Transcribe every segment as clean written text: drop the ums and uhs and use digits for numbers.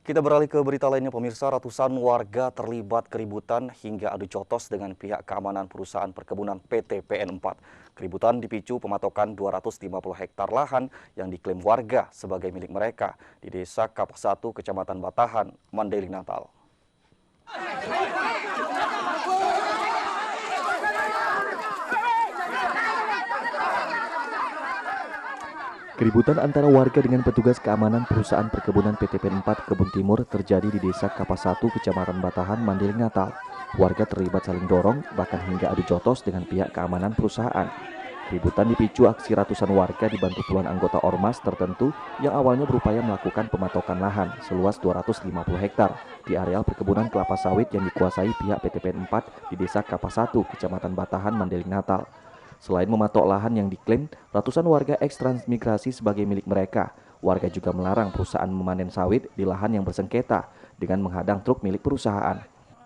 Kita beralih ke berita lainnya, pemirsa. Ratusan warga terlibat keributan hingga adu jotos dengan pihak keamanan perusahaan perkebunan PT PN 4. Keributan dipicu pematokan 250 hektar lahan yang diklaim warga sebagai milik mereka di Desa Kapas 1, Kecamatan Batahan, Mandailing, Natal. Keributan antara warga dengan petugas keamanan perusahaan perkebunan PT PN 4 Kebun Timur terjadi di Desa Kapas 1, Kecamatan Batahan, Mandailing, Natal. Warga terlibat saling dorong, bahkan hingga adu jotos dengan pihak keamanan perusahaan. Keributan dipicu aksi ratusan warga dibantu puluhan anggota ormas tertentu yang awalnya berupaya melakukan pematokan lahan seluas 250 hektar di areal perkebunan kelapa sawit yang dikuasai pihak PT PN 4 di Desa Kapas 1, Kecamatan Batahan, Mandailing, Natal. Selain mematok lahan yang diklaim, ratusan warga eks-transmigrasi sebagai milik mereka. Warga juga melarang perusahaan memanen sawit di lahan yang bersengketa dengan menghadang truk milik perusahaan.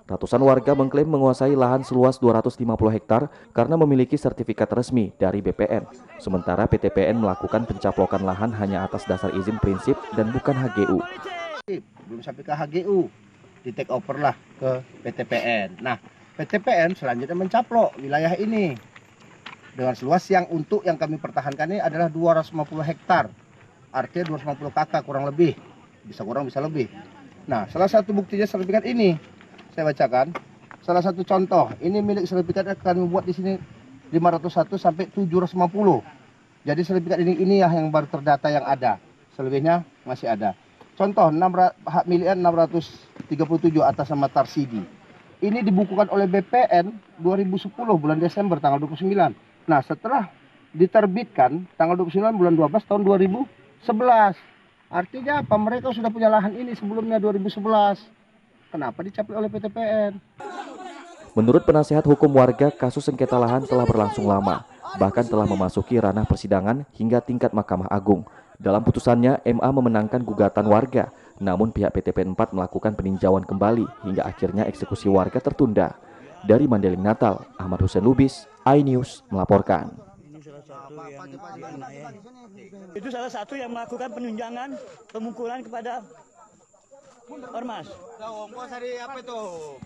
Ratusan warga mengklaim menguasai lahan seluas 250 hektar karena memiliki sertifikat resmi dari BPN. Sementara PT PN melakukan pencaplokan lahan hanya atas dasar izin prinsip dan bukan HGU. Belum sampai ke HGU, di take over lah ke PT PN. Nah, PT PN selanjutnya mencaplok wilayah ini dengan seluas yang kami pertahankan ini adalah 250 hektar. Artinya 250 kakak kurang lebih. Bisa kurang, bisa lebih. Nah, salah satu buktinya sertifikat ini. Saya bacakan. Salah satu contoh, ini milik sertifikat akan membuat di sini 501 sampai 750. Jadi sertifikat ini yang baru terdata yang ada. Selebihnya masih ada. Contoh, hak miliknya 637 atas nama Tarsidi. Ini dibukukan oleh BPN 2010 bulan Desember tanggal 29. Nah, setelah diterbitkan tanggal 29 bulan 12 tahun 2011. Artinya apa? Mereka sudah punya lahan ini sebelumnya 2011. Kenapa dicaplok oleh PT PN? Menurut penasehat hukum warga, kasus sengketa lahan telah berlangsung lama, bahkan telah memasuki ranah persidangan hingga tingkat Mahkamah Agung. Dalam putusannya, MA memenangkan gugatan warga, namun pihak PT PN 4 melakukan peninjauan kembali hingga akhirnya eksekusi warga tertunda. Dari Mandailing, Natal, Ahmad Hussein Lubis, iNews melaporkan. Itu salah satu yang melakukan penunjangan pemukulan kepada ormas.